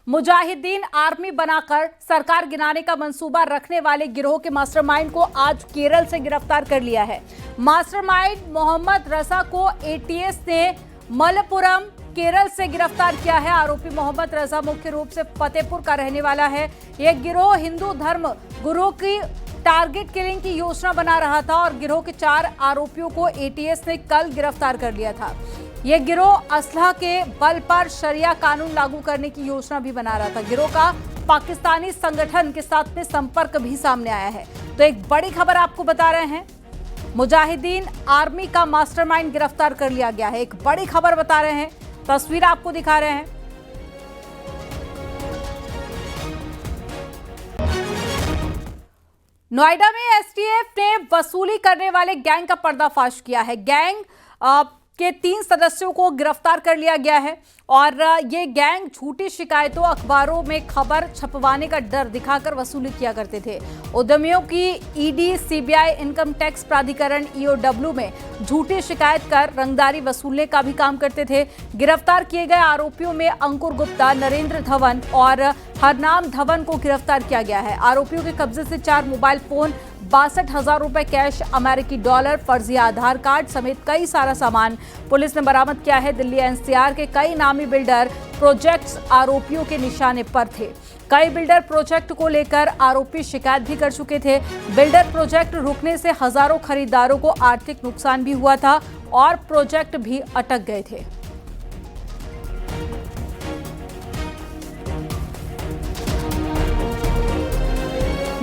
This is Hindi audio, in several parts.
मुजाहिदीन आर्मी बनाकर सरकार गिराने का मंसूबा रखने वाले गिरोह के मास्टरमाइंड को आज केरल से गिरफ्तार कर लिया है। मास्टरमाइंड मोहम्मद रजा को एटीएस ने मलप्पुरम केरल से गिरफ्तार किया है। आरोपी मोहम्मद रजा मुख्य रूप से फतेहपुर का रहने वाला है। यह गिरोह हिंदू धर्म गुरु की टारगेट किलिंग की योजना बना रहा था और गिरोह के 4 आरोपियों को एटीएस ने कल गिरफ्तार कर लिया था। यह गिरोह असलहा के बल पर शरिया कानून लागू करने की योजना भी बना रहा था। गिरोह का पाकिस्तानी संगठन के साथ में संपर्क भी सामने आया है। तो एक बड़ी खबर आपको बता रहे हैं, मुजाहिदीन आर्मी का मास्टरमाइंड गिरफ्तार कर लिया गया है। एक बड़ी खबर बता रहे हैं, तस्वीर आपको दिखा रहे हैं। नोएडा में एसटीएफ ने वसूली करने वाले गैंग का पर्दाफाश किया है। गैंग के 3 सदस्यों को गिरफ्तार कर लिया गया है और ये गैंग झूठी शिकायतों, अखबारों में खबर छपवाने का डर दिखाकर वसूली किया करते थे। उद्यमियों की ईडी, सीबीआई, इनकम टैक्स प्राधिकरण ईओडब्ल्यू में झूठी शिकायत कर रंगदारी वसूलने का भी काम करते थे। गिरफ्तार किए गए आरोपियों में अंकुर गुप्ता, नरेंद्र धवन और हरनाम धवन को गिरफ्तार किया गया है। आरोपियों के कब्जे से 4 मोबाइल फोन, 62,000 रुपए कैश, अमेरिकी डॉलर, फर्जी आधार कार्ड समेत कई सारा सामान पुलिस ने बरामद किया है। दिल्ली एनसीआर के कई नामी बिल्डर प्रोजेक्ट्स आरोपियों के निशाने पर थे। कई बिल्डर प्रोजेक्ट को लेकर आरोपी शिकायत भी कर चुके थे। बिल्डर प्रोजेक्ट रुकने से हजारों खरीदारों को आर्थिक नुकसान भी हुआ था और प्रोजेक्ट भी अटक गए थे।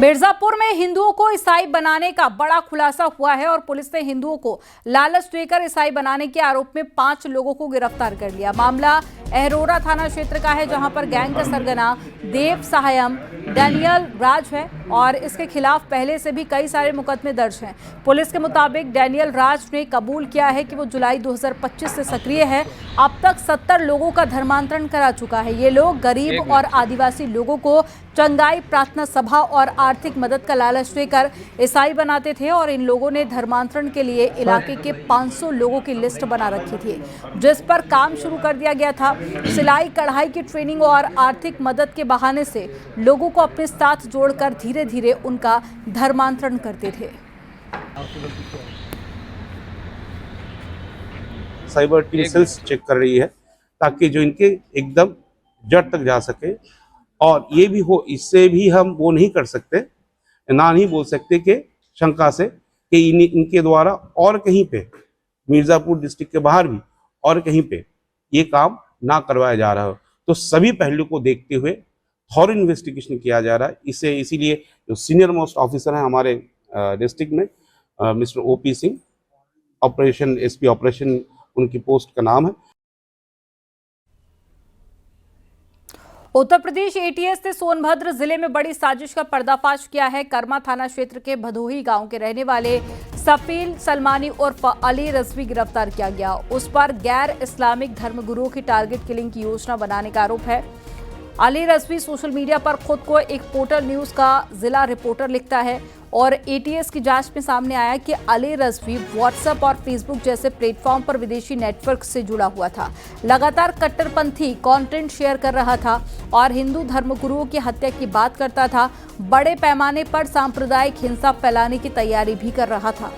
मिर्जापुर में हिंदुओं को ईसाई बनाने का बड़ा खुलासा हुआ है और पुलिस ने हिंदुओं को लालच देकर ईसाई बनाने के आरोप में 5 लोगों को गिरफ्तार कर लिया। मामला अहरोरा थाना क्षेत्र का है, जहां पर गैंग का सरगना देव सहायम डैनियल राज है और इसके खिलाफ पहले से भी कई सारे मुकदमे दर्ज हैं। पुलिस के मुताबिक डैनियल राज ने कबूल किया है कि वो जुलाई 2025 से सक्रिय है। अब तक 70 लोगों का धर्मांतरण करा चुका है। ये लोग गरीब और आदिवासी लोगों को चंगाई, प्रार्थना सभा और आर्थिक मदद का लालच देकर ईसाई बनाते थे और इन लोगों ने धर्मांतरण के लिए इलाके के 500 लोगों की लिस्ट बना रखी थी, जिस पर काम शुरू कर दिया गया था। सिलाई कढ़ाई की ट्रेनिंग और आर्थिक मदद के बहाने से लोगों को अपने साथ जोड़कर धीरे धीरे उनका धर्मांतरण करते थे। साइबर टीम सेल्स चेक कर रही है ताकि जो इनके एकदम जड़ तक जा सके, और ये भी हो, इससे भी हम वो नहीं कर सकते, ना नहीं बोल सकते कि शंका से कि इनके द्वारा और कहीं पे मिर्जापुर डिस्ट्रिक्ट के बाहर भी और कहीं पे ये काम ना करवाया जा रहा हो। तो सभी पहलू को देखते हुए थॉरो इन्वेस्टिगेशन किया जा रहा है। इसीलिए जो सीनियर मोस्ट ऑफिसर हैं हमारे डिस्ट्रिक्ट में, mister OP Singh, operation SP operation उनकी पोस्ट का नाम है। उत्तर प्रदेश एटीएस ने सोनभद्र जिले में बड़ी साजिश का पर्दाफाश किया है। कर्मा थाना क्षेत्र के भदोही गांव के रहने वाले सफील सलमानी उर्फ अली रजवी गिरफ्तार किया गया। उस पर गैर इस्लामिक धर्मगुरुओं की टारगेट किलिंग की योजना बनाने का आरोप है। अली रजवी सोशल मीडिया पर खुद को एक पोर्टल न्यूज का जिला रिपोर्टर लिखता है और एटीएस की जांच में सामने आया कि अली रजवी व्हाट्सएप और फेसबुक जैसे प्लेटफॉर्म पर विदेशी नेटवर्क से जुड़ा हुआ था। लगातार कट्टरपंथी कंटेंट शेयर कर रहा था और हिंदू धर्मगुरुओं की हत्या की बात करता था। बड़े पैमाने पर सांप्रदायिक हिंसा फैलाने की तैयारी भी कर रहा था।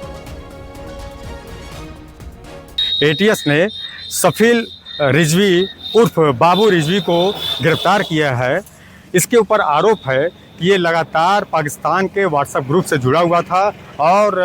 एटीएस ने सफील रिजवी उर्फ बाबू रिजवी को गिरफ्तार किया है। इसके ऊपर आरोप है कि ये लगातार पाकिस्तान के व्हाट्सएप ग्रुप से जुड़ा हुआ था और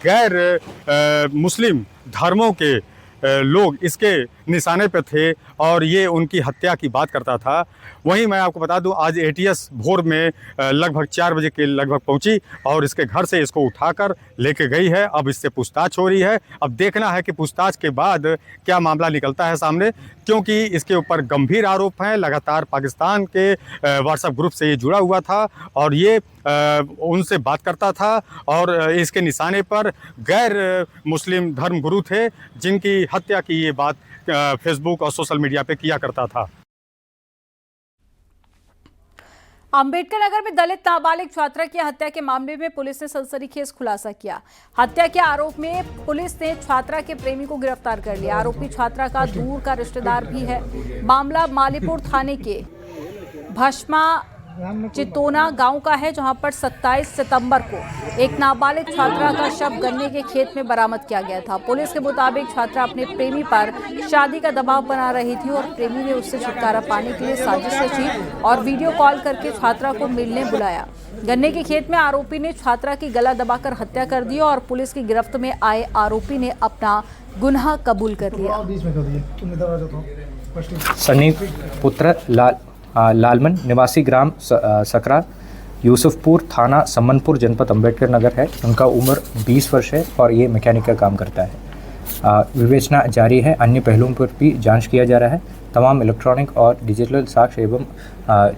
गैर मुस्लिम धर्मों के लोग इसके निशाने पे थे और ये उनकी हत्या की बात करता था। वहीं मैं आपको बता दूं, आज एटीएस भोर में लगभग 4 बजे के लगभग पहुंची और इसके घर से इसको उठाकर लेके गई है। अब इससे पूछताछ हो रही है। अब देखना है कि पूछताछ के बाद क्या मामला निकलता है सामने, क्योंकि इसके ऊपर गंभीर आरोप हैं। लगातार पाकिस्तान के व्हाट्सएप ग्रुप से ये जुड़ा हुआ था और ये उनसे बात करता था और इसके निशाने पर गैर मुस्लिम धर्मगुरु थे जिनकी हत्या की ये बात फेसबुक और सोशल मीडिया पे किया करता था। अंबेडकर नगर में दलित नाबालिग छात्रा की हत्या के मामले में पुलिस ने सनसनीखेज खुलासा किया। हत्या के आरोप में पुलिस ने छात्रा के प्रेमी को गिरफ्तार कर लिया। आरोपी छात्रा का दूर का रिश्तेदार भी है। मामला मालीपुर थाने के भस्मा चितोना गांव का है, जहां पर 27 सितंबर को एक नाबालिग छात्रा का शव गन्ने के खेत में बरामद किया गया था। पुलिस के मुताबिक छात्रा अपने प्रेमी पर शादी का दबाव बना रही थी और प्रेमी ने उससे छुटकारा पाने के लिए साजिश रची और वीडियो कॉल करके छात्रा को मिलने बुलाया। गन्ने के खेत में आरोपी ने छात्रा की गला दबाकर हत्या कर दी और पुलिस की गिरफ्त में आए आरोपी ने अपना गुनाह कबूल कर लिया। सनी पुत्र लालमन निवासी ग्राम सकरा यूसुफपुर थाना सम्मनपुर जनपद अम्बेडकर नगर है। उनका उम्र 20 वर्ष है और ये मैकेनिक का काम करता है। विवेचना जारी है। अन्य पहलुओं पर भी जांच किया जा रहा है। तमाम इलेक्ट्रॉनिक और डिजिटल साक्ष्य एवं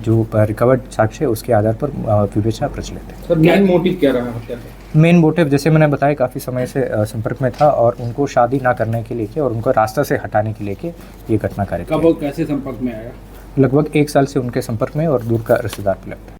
जो रिकवर्ड साक्ष्य है उसके आधार पर विवेचना प्रचलित है। सर मेन मोटिव क्या रहा हत्या का? मेन मोटिव जैसे मैंने बताया काफ़ी समय से संपर्क में था और उनको शादी ना करने के लेके और उनको रास्ता से हटाने के लेके ये घटना कारित कब और कैसे संपर्क में आया? लगभग 1 साल से उनके संपर्क में और दूर का रिश्तेदार भी लगता है।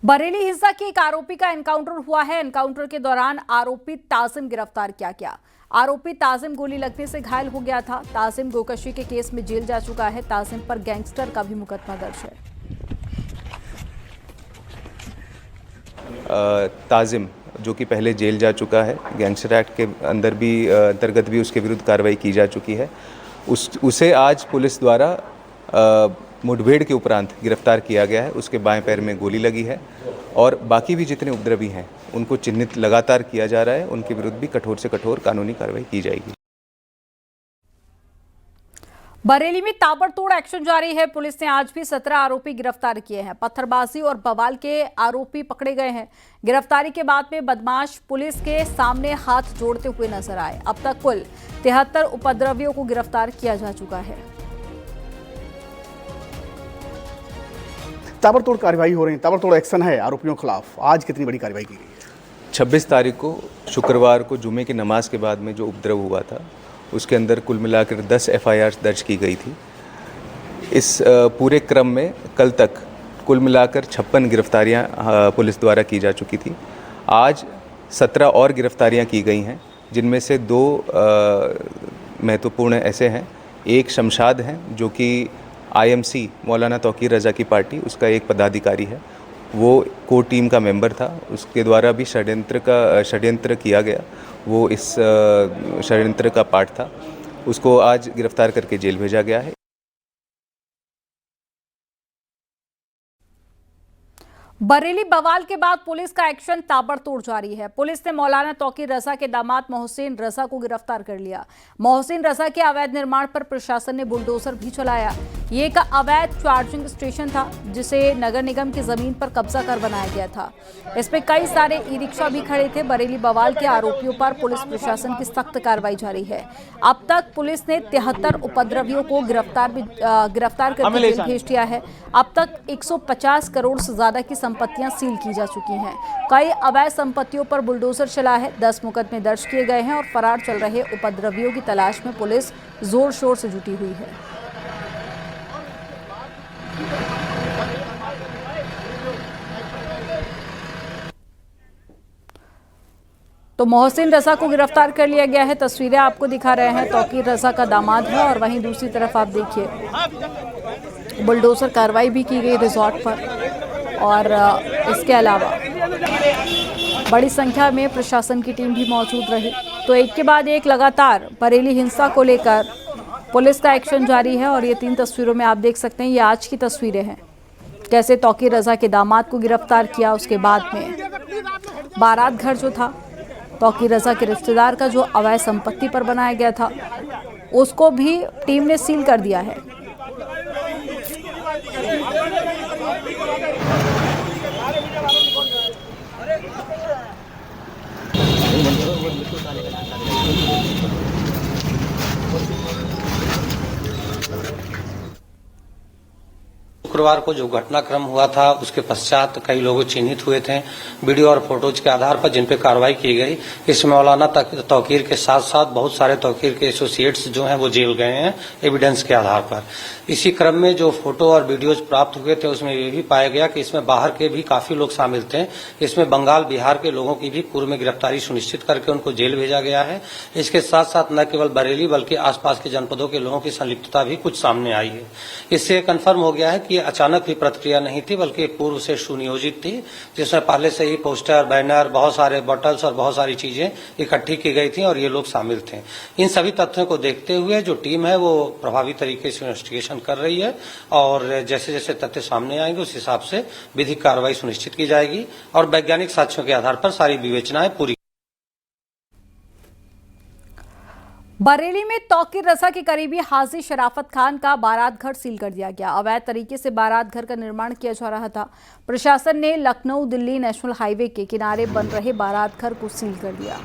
बरेली हिंसा के एक आरोपी का एनकाउंटर हुआ है। एनकाउंटर के दौरान आरोपी ताजिम गिरफ्तार किया गया। आरोपी ताजिम गोली लगने से घायल हो गया था। ताजिम गोकशी के केस में जेल जा चुका है। ताजिम पर गैंगस्टर का भी मुकदमा दर्ज है। ताजिम जो कि पहले जेल जा चुका है, गैंगस्टर एक्ट के अंतर्गत भी उसके विरुद्ध कार्रवाई की जा चुकी है। उसे आज पुलिस द्वारा मुठभेड़ के उपरांत गिरफ्तार किया गया है। उसके बाएं पैर में गोली लगी है और बाकी भी जितने उपद्रवी हैं उनको चिन्हित लगातार किया जा रहा है। उनके विरुद्ध भी कठोर से कठोर कानूनी कार्रवाई की जाएगी। बरेली में ताबड़तोड़ एक्शन जारी है। पुलिस ने आज भी 17 आरोपी गिरफ्तार किए हैं। पत्थरबाजी और बवाल के आरोपी पकड़े गए हैं। गिरफ्तारी के बाद में बदमाश पुलिस के सामने हाथ जोड़ते हुए नजर आए। अब तक कुल 73 उपद्रवियों को गिरफ्तार किया जा चुका है। ताबड़तोड़ कार्रवाई हो रही है, ताबड़तोड़ एक्शन है आरोपियों के खिलाफ। आज कितनी बड़ी कार्रवाई की गई है? 26 तारीख को शुक्रवार को जुमे की नमाज के बाद में जो उपद्रव हुआ था उसके अंदर कुल मिलाकर 10 FIR दर्ज की गई थी। इस पूरे क्रम में कल तक कुल मिलाकर 56 गिरफ्तारियां पुलिस द्वारा की जा चुकी थी। आज 17 और गिरफ्तारियां की गई हैं, जिनमें से 2 महत्वपूर्ण ऐसे हैं। एक शमशाद हैं जो कि IMC मौलाना तौकीर रज़ा की पार्टी, उसका एक पदाधिकारी है। वो कोर टीम का मेंबर था। उसके द्वारा भी षड्यंत्र किया गया। वो इस षड्यंत्र का पार्ट था। उसको आज गिरफ्तार करके जेल भेजा गया है। बरेली बवाल के बाद पुलिस का एक्शन ताबड़तोड़ जारी है। पुलिस ने मौलाना तौकीर रज़ा के दामाद मोहसिन रज़ा को गिरफ्तार कर लिया। मोहसिन रज़ा के अवैध निर्माण पर प्रशासन ने बुलडोजर भी चलाया। ये एक अवैध चार्जिंग स्टेशन था जिसे नगर निगम की जमीन पर कब्जा कर बनाया गया था। इस पे कई सारे ई रिक्शा भी खड़े थे। बरेली बवाल के आरोपियों पर पुलिस प्रशासन की सख्त कार्रवाई जारी है। अब तक पुलिस ने 73 उपद्रवियों को गिरफ्तार करके जेल भेज दिया है। अब तक 150 करोड़ से ज्यादा की संपत्तियां सील की जा चुकी हैं। कई अवैध संपत्तियों पर बुलडोजर चला है। 10 मुकदमे दर्ज किए गए हैं और फरार चल रहे उपद्रवियों की तलाश में पुलिस जोर शोर से जुटी हुई है। तो मोहसिन रज़ा को गिरफ्तार कर लिया गया है। तस्वीरें आपको दिखा रहे हैं। तौकीर रज़ा का दामाद है और वहीं दूसरी तरफ आप देखिए बुलडोजर कार्रवाई भी की गई रिजॉर्ट पर। और इसके अलावा बड़ी संख्या में प्रशासन की टीम भी मौजूद रही। तो एक के बाद एक लगातार बरेली हिंसा को लेकर पुलिस का एक्शन जारी है। और ये 3 तस्वीरों में आप देख सकते हैं, ये आज की तस्वीरें हैं। कैसे तौकीर रज़ा के दामाद को गिरफ्तार किया, उसके बाद में बारात घर जो था तौकीर रज़ा के रिश्तेदार का जो अवैध संपत्ति पर बनाया गया था उसको भी टीम ने सील कर दिया है। शुक्रवार को जो घटनाक्रम हुआ था उसके पश्चात कई लोग चिन्हित हुए थे वीडियो और फोटोज के आधार पर, जिन पे कार्रवाई की गई। इसमें मौलाना तौकीर के साथ साथ बहुत सारे तौकीर के एसोसिएट्स जो हैं वो जेल गए हैं एविडेंस के आधार पर। इसी क्रम में जो फोटो और वीडियोज प्राप्त हुए थे उसमें ये भी पाया गया कि इसमें बाहर के भी काफी लोग शामिल थे। इसमें बंगाल, बिहार के लोगों की भी पूर्व में गिरफ्तारी सुनिश्चित करके उनको जेल भेजा गया है। इसके साथ साथ न केवल बरेली बल्कि आसपास के जनपदों के लोगों की संलिप्तता भी कुछ सामने आई है। इससे कंफर्म हो गया है कि ये अचानक हुई प्रतिक्रिया नहीं थी बल्कि पूर्व से सुनियोजित थी, जिसमें पहले से ही पोस्टर, बैनर, बहुत सारे बॉटल्स और बहुत सारी चीजें इकट्ठी की गई थी और ये लोग शामिल थे। इन सभी तथ्यों को देखते हुए जो टीम है वो प्रभावी तरीके से इन्वेस्टिगेशन कर रही है और जैसे जैसे तथ्य सामने आएंगे उस हिसाब से विधिक कार्रवाई सुनिश्चित की जाएगी और वैज्ञानिक साक्ष्यों के आधार पर सारी विवेचनाएं पूरी। बरेली में तौकीर रसा के करीबी हाजी शराफत खान का बारात घर सील कर दिया गया। अवैध तरीके से बारात घर का निर्माण किया जा रहा था। प्रशासन ने लखनऊ दिल्ली नेशनल हाईवे के किनारे बन रहे बारात घर को सील कर दिया।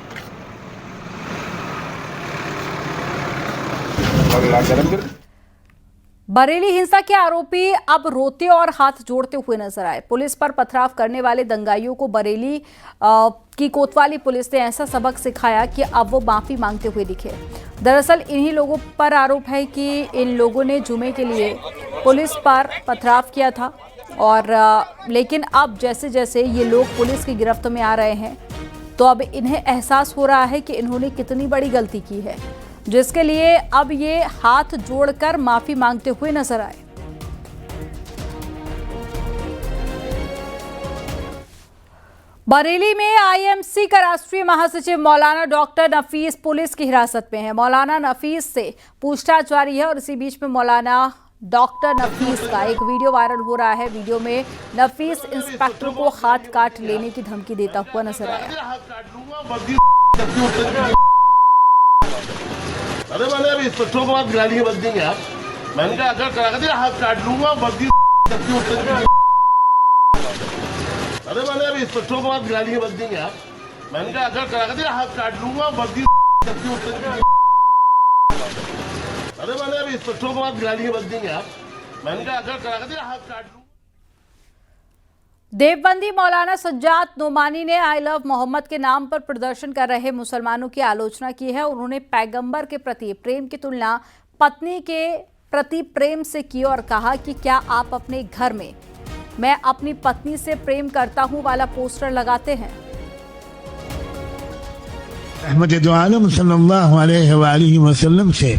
बरेली हिंसा के आरोपी अब रोते और हाथ जोड़ते हुए नजर आए। पुलिस पर पथराव करने वाले दंगाइयों को बरेली की कोतवाली पुलिस ने ऐसा सबक सिखाया कि अब वो माफी मांगते हुए दिखे। दरअसल इन्हीं लोगों पर आरोप है कि इन लोगों ने जुमे के लिए पुलिस पर पथराव किया था और लेकिन अब जैसे जैसे ये लोग पुलिस की गिरफ्त में आ रहे हैं तो अब इन्हें एहसास हो रहा है कि इन्होंने कितनी बड़ी गलती की है, जिसके लिए अब ये हाथ जोड़कर माफी मांगते हुए नजर आए। बरेली में आईएमसी का राष्ट्रीय महासचिव मौलाना डॉक्टर नफीस पुलिस की हिरासत में है। मौलाना नफीस से पूछताछ जारी है और इसी बीच में मौलाना डॉक्टर नफीस का एक वीडियो वायरल हो रहा है। वीडियो में नफीस इंस्पेक्टर को हाथ काट लेने की धमकी देता हुआ नजर आया। अरे मैंने अभी इंस्पेक्टरों को बात गालियां बच देंगे आप। मैंने कहा अगर करा दिया हाथ काट लूंगा वर्दी। अरे मैंने अभी इंस्पेक्टरों को बात गालियां बच देंगे आप। मैंने कहा अगर करा दिया हाथ काट लूंगा वर्दी। अरे मैंने अभी इंस्पेक्टरों को बात गालियां बच देंगे आप। मैंने कहा अगर करा दिया हाथ काट लूंगा। देवबंदी मौलाना सज्जाद नोमानी ने आई लव मोहम्मद के नाम पर प्रदर्शन कर रहे मुसलमानों की आलोचना की है। उन्होंने पैगंबर के प्रति प्रेम की तुलना पत्नी के प्रति प्रेम से की और कहा कि क्या आप अपने घर में मैं अपनी पत्नी से प्रेम करता हूं वाला पोस्टर लगाते हैं। रहमत दो आलम सल्लल्लाहु अलैहि वसल्लम से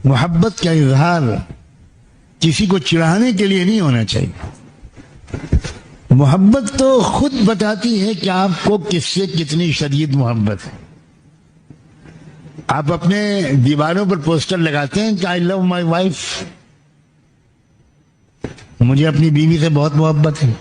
मोहब्बत का इजहार किसी को चिढ़ाने के लिए नहीं होना चाहिए। मोहब्बत तो खुद बताती है कि आपको किससे कितनी शदीद मोहब्बत है। आप अपने दीवारों पर पोस्टर लगाते हैं कि आई लव माई वाइफ, मुझे अपनी बीवी से बहुत मोहब्बत है।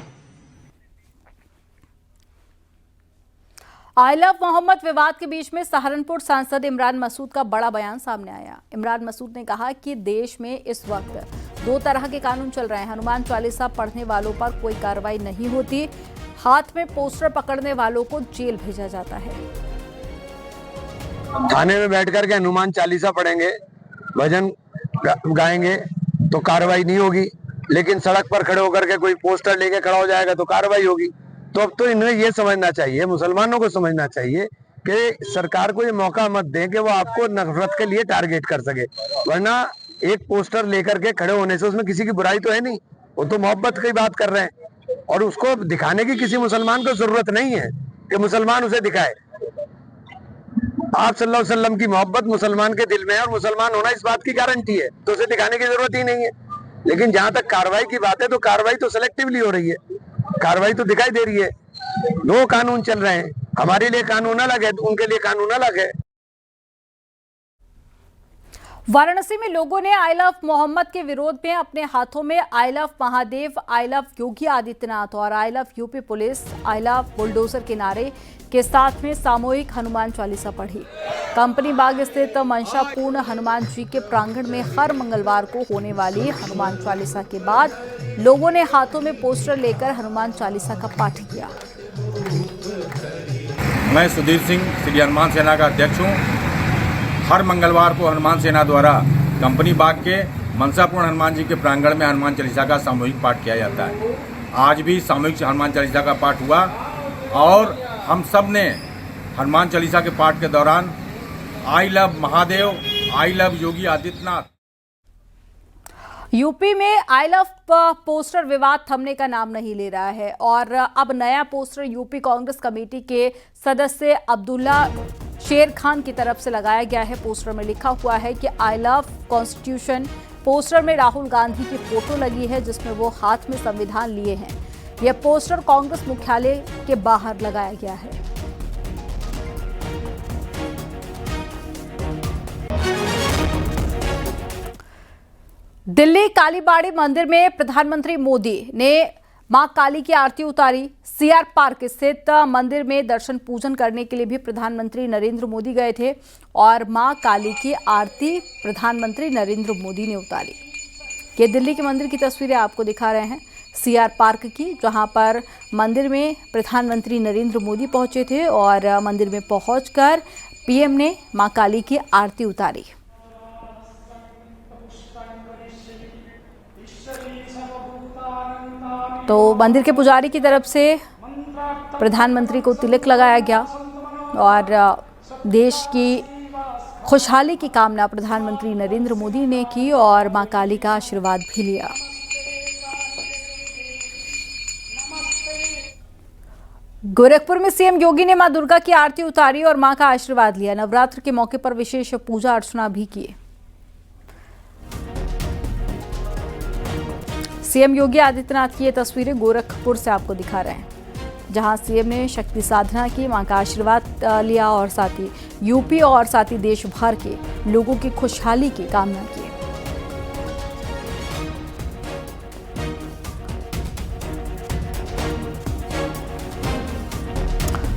आई लव मोहम्मद विवाद के बीच में सहारनपुर सांसद इमरान मसूद का बड़ा बयान सामने आया। इमरान मसूद ने कहा कि देश में इस वक्त दो तरह के कानून चल रहे हैं। हनुमान चालीसा पढ़ने वालों पर कोई कार्रवाई नहीं होती, हाथ में पोस्टर पकड़ने वालों को जेल भेजा जाता है। थाने में बैठ करके हनुमान चालीसा पढ़ेंगे, भजन गाएंगे तो कार्रवाई नहीं होगी, लेकिन सड़क पर खड़े होकर के कोई पोस्टर लेके खड़ा हो जाएगा तो कार्रवाई होगी। तो अब तो इन्हें ये समझना चाहिए, मुसलमानों को समझना चाहिए कि सरकार को ये मौका मत दें कि वो आपको नफरत के लिए टारगेट कर सके, वरना एक पोस्टर लेकर के खड़े होने से उसमें किसी की बुराई तो है नहीं, वो तो मोहब्बत की बात कर रहे हैं और उसको दिखाने की किसी मुसलमान को जरूरत नहीं है कि मुसलमान उसे दिखाए। आप सल्लल्लाहु अलैहि वसल्लम की मोहब्बत मुसलमान के दिल में है और मुसलमान होना इस बात की गारंटी है, तो उसे दिखाने की जरूरत ही नहीं है। लेकिन जहां तक कार्रवाई की बात है तो कार्रवाई तो सिलेक्टिवली हो रही है, कार्रवाई तो दिखाई दे रही है। दो कानून चल रहे हैं, हमारे लिए कानून अलग है, उनके लिए कानून अलग है। वाराणसी में लोगों ने आई लव मोहम्मद के विरोध में अपने हाथों में I love Mahadev, I love Yogi Adityanath और I love UP police, I love bulldozer के नारे के साथ में सामूहिक हनुमान चालीसा पढ़ी। कंपनी बाग स्थित मंशापूर्ण हनुमान जी के प्रांगण में हर मंगलवार को होने वाली हनुमान चालीसा के बाद लोगों ने हाथों में पोस्टर लेकर हनुमान चालीसा का पाठ किया। मैं सुधीर सिंह, श्री हनुमान सेना का अध्यक्ष हूँ। हर मंगलवार को हनुमान सेना द्वारा कंपनी बाग के मनसापूर्ण हनुमान जी के प्रांगण में हनुमान चालीसा का सामूहिक पाठ किया जाता है। आज भी सामूहिक हनुमान चालीसा का पाठ हुआ और हम सब ने हनुमान चालीसा के पाठ के दौरान आई love Mahadev, I love Yogi Adityanath. UP में आई लव पोस्टर विवाद थमने का नाम नहीं ले रहा है और अब नया पोस्टर यूपी कांग्रेस कमेटी के सदस्य अब्दुल्ला शेर खान की तरफ से लगाया गया है। पोस्टर में लिखा हुआ है कि आई लव कॉन्स्टिट्यूशन। पोस्टर में राहुल गांधी की फोटो लगी है जिसमें वो हाथ में संविधान लिए हैं। यह पोस्टर कांग्रेस मुख्यालय के बाहर लगाया गया है। दिल्ली कालीबाड़ी मंदिर में प्रधानमंत्री मोदी ने मां काली की आरती उतारी। सीआर पार्क स्थित मंदिर में दर्शन पूजन करने के लिए भी प्रधानमंत्री नरेंद्र मोदी गए थे और मां काली की आरती प्रधानमंत्री नरेंद्र मोदी ने उतारी। ये दिल्ली के मंदिर की तस्वीरें आपको दिखा रहे हैं, सीआर पार्क की, जहां पर मंदिर में प्रधानमंत्री नरेंद्र मोदी पहुंचे थे और मंदिर में पहुंचकर पीएम ने मां काली की आरती उतारी। तो मंदिर के पुजारी की तरफ से प्रधानमंत्री को तिलक लगाया गया और देश की खुशहाली की कामना प्रधानमंत्री नरेंद्र मोदी ने की और मां काली का आशीर्वाद भी लिया। गोरखपुर में सीएम योगी ने मां दुर्गा की आरती उतारी और मां का आशीर्वाद लिया। नवरात्र के मौके पर विशेष पूजा अर्चना भी की। सीएम योगी आदित्यनाथ की ये तस्वीरें गोरखपुर से आपको दिखा रहे हैं, जहां सीएम ने शक्ति साधना की, मां का आशीर्वाद लिया और साथ ही यूपी और साथ ही देश भर के लोगों की खुशहाली की कामना की।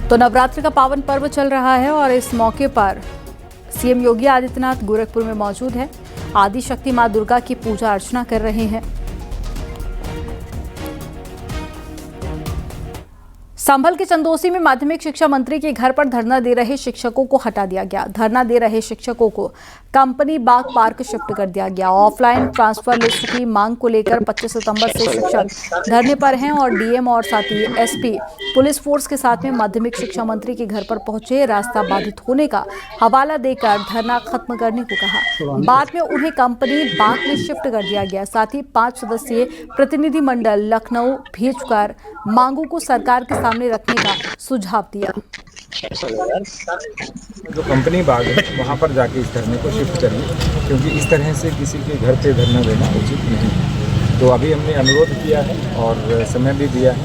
तो नवरात्र का पावन पर्व चल रहा है और इस मौके पर सीएम योगी आदित्यनाथ गोरखपुर में मौजूद है। आदि शक्ति मां दुर्गा की पूजा अर्चना कर रहे हैं। संभल के चंदोसी में माध्यमिक शिक्षा मंत्री के घर पर धरना दे रहे शिक्षकों को हटा दिया गया। धरना दे रहे शिक्षकों को कंपनी बाग पार्क शिफ्ट कर दिया गया। ऑफलाइन ट्रांसफर लिस्ट की मांग को लेकर 25 सितंबर से शिक्षक धरने पर हैं और डीएम और साथ ही एसपी पुलिस फोर्स के साथ में माध्यमिक शिक्षा मंत्री के घर पर पहुंचे। रास्ता बाधित होने का हवाला देकर धरना खत्म करने को कहा। बाद में उन्हें कंपनी बाग में शिफ्ट कर दिया गया। साथ ही 5 सदस्यीय प्रतिनिधिमंडल लखनऊ भेजकर मांगों को सरकार के सामने रखने का सुझाव दिया। जो कंपनी बाग है वहाँ पर जाके इस धरने को शिफ्ट करिए, क्योंकि इस तरह से किसी के घर पे धरना देना उचित नहीं है। तो अभी हमने अनुरोध किया है और समय भी दिया है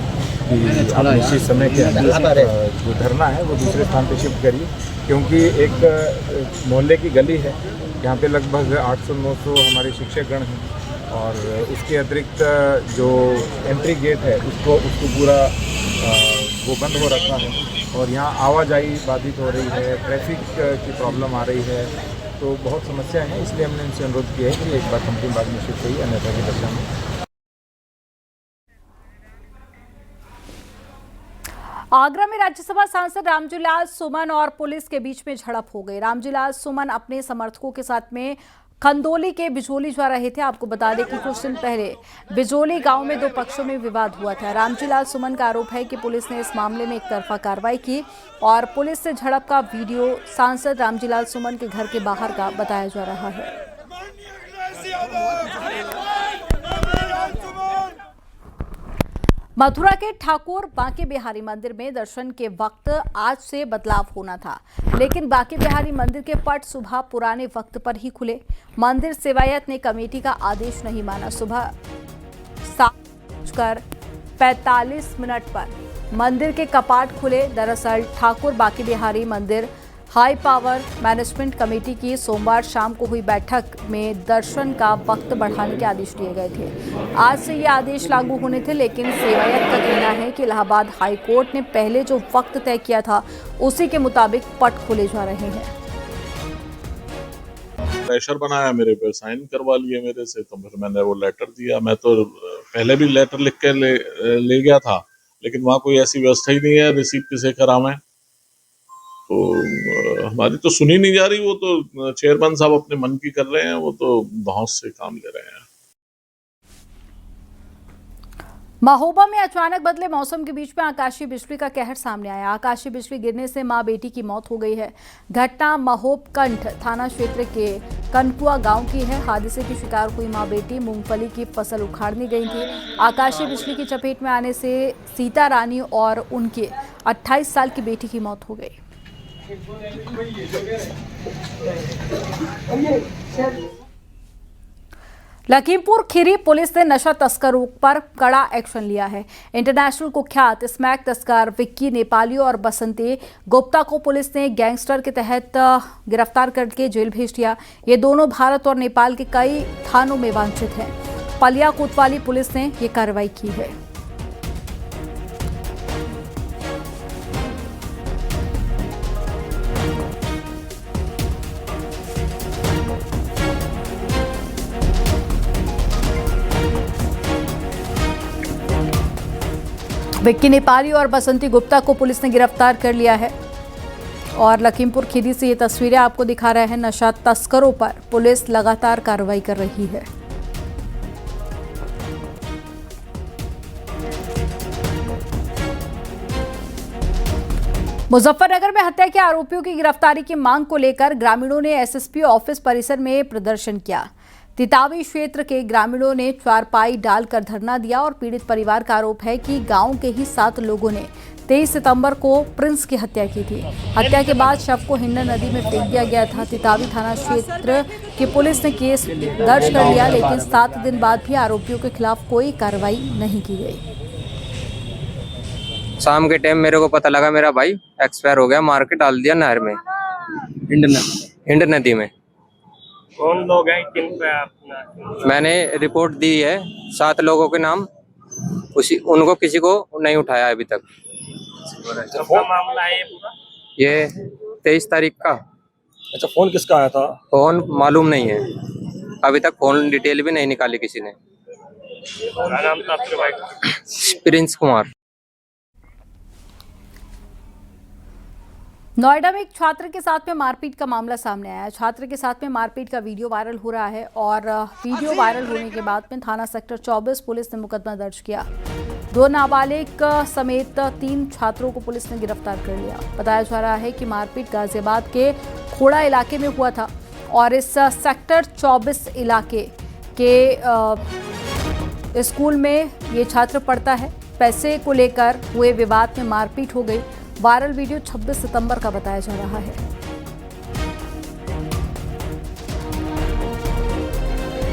कि आप निश्चित समय के अंदर जो धरना है वो दूसरे स्थान पे शिफ्ट करिए, क्योंकि एक मोहल्ले की गली है जहाँ पे लगभग 800-900 हमारे शिक्षकगण हैं और उसके अतिरिक्त जो एंट्री गेट है उसको पूरा वो बंद हो रखा है और यहाँ आवाजाही बाधित हो रही है, ट्रैफिक की प्रॉब्लम आ रही है, तो बहुत समस्या है। इसलिए हमने उनसे अनुरोध किया है कि एक बार कंपनी बाग में शिफ्ट हुई, अन्यथा की दशा में। आगरा में राज्यसभा सांसद रामजीलाल सुमन और पुलिस के बीच में झड़प हो गई। रामजीलाल सुमन अपने समर्थकों के साथ में खंदौली के बिजोली जा रहे थे। आपको बता दें कि कुछ दिन पहले बिजोली गांव में 2 पक्षों में विवाद हुआ था। रामजीलाल सुमन का आरोप है कि पुलिस ने इस मामले में एक तरफा कार्रवाई की और पुलिस से झड़प का वीडियो सांसद रामजीलाल सुमन के घर के बाहर का बताया जा रहा है। मथुरा के ठाकुर बांके बिहारी मंदिर में दर्शन के वक्त आज से बदलाव होना था, लेकिन बांके बिहारी मंदिर के पट सुबह पुराने वक्त पर ही खुले। मंदिर सेवायत ने कमेटी का आदेश नहीं माना। सुबह 7:45 पर मंदिर के कपाट खुले। दरअसल ठाकुर बांके बिहारी मंदिर हाई पावर मैनेजमेंट कमेटी की सोमवार शाम को हुई बैठक में दर्शन का वक्त बढ़ाने के आदेश दिए गए थे। आज से ये आदेश लागू होने थे, लेकिन सेवायत का कहना है कि इलाहाबाद हाई कोर्ट ने पहले जो वक्त तय किया था उसी के मुताबिक पट खोले जा रहे हैं। प्रेशर बनाया मेरे पे, साइन करवा लिए मेरे से, तो फिर मैंने वो लेटर दिया। मैं तो पहले भी लेटर लिख के ले गया था, लेकिन वहाँ कोई ऐसी व्यवस्था ही नहीं है रिसीव किसे करावें। तो हमारी तो सुनी नहीं जा रही, वो तो चेयरमैन साहब अपने मन की कर रहे हैं, वो तो धौंस से काम ले रहे हैं। महोबा में अचानक बदले मौसम के बीच में आकाशीय बिजली का कहर सामने आया। आकाशीय बिजली गिरने से मां बेटी की मौत हो गई है। घटना महोबकंठ थाना क्षेत्र के कनकुआ गांव की है। हादसे की शिकार हुई मां बेटी मूंगफली की फसल उखाड़ने गई थी। आकाशीय बिजली की चपेट में आने से सीता रानी और उनके 28 साल की बेटी की मौत हो गई। लखीमपुर खीरी पुलिस ने नशा तस्करों पर कड़ा एक्शन लिया है। इंटरनेशनल कुख्यात स्मैक तस्कर विक्की नेपाली और बसंती गुप्ता को पुलिस ने गैंगस्टर के तहत गिरफ्तार करके जेल भेज दिया। ये दोनों भारत और नेपाल के कई थानों में वांछित हैं। पलिया कोतवाली पुलिस ने ये कार्रवाई की है। विक्की नेपाली और बसंती गुप्ता को पुलिस ने गिरफ्तार कर लिया है। और लखीमपुर खीरी से ये तस्वीरें आपको दिखा रहे हैं। नशा तस्करों पर पुलिस लगातार कार्रवाई कर रही है। मुजफ्फरनगर में हत्या के आरोपियों की गिरफ्तारी की मांग को लेकर ग्रामीणों ने एसएसपी ऑफिस परिसर में प्रदर्शन किया। तितावी क्षेत्र के ग्रामीणों ने चारपाई डालकर धरना दिया और पीड़ित परिवार का आरोप है कि गांव के ही 7 लोगों ने 23 सितंबर को प्रिंस की हत्या की थी। हत्या के बाद शव को हिंडन नदी में फेंक दिया गया था। तितावी थाना क्षेत्र की पुलिस ने केस दर्ज कर लिया, लेकिन 7 दिन बाद भी आरोपियों के खिलाफ कोई कार्रवाई नहीं की गई। शाम के टाइम मेरे को पता लगा मेरा भाई एक्सपायर हो गया, मार के डाल दिया नहर में, हिंड नदी में। कौन लोग हैं, किन पे अपना? मैंने रिपोर्ट दी है 7 लोगों के नाम, उनको किसी को नहीं उठाया अभी तक। कब मामला है ये पूरा? ये 23 तारीख का। अच्छा, फोन किसका आया था? फोन मालूम नहीं है, अभी तक फोन डिटेल भी नहीं निकाली किसी ने। क्या नाम था आपके भाई का? प्रिंस कुमार। नोएडा में एक छात्र के साथ में मारपीट का मामला सामने आया। छात्र के साथ में मारपीट का वीडियो वायरल हो रहा है और वीडियो वायरल होने के बाद में थाना सेक्टर 24 पुलिस ने मुकदमा दर्ज किया। 2 नाबालिग समेत 3 छात्रों को पुलिस ने गिरफ्तार कर लिया। बताया जा रहा है कि मारपीट गाजियाबाद के खोड़ा इलाके में हुआ था और इस सेक्टर 24 इलाके के स्कूल में ये छात्र पढ़ता है। पैसे को लेकर हुए विवाद में मारपीट हो गई। वायरल वीडियो 26 सितंबर का बताया जा रहा है।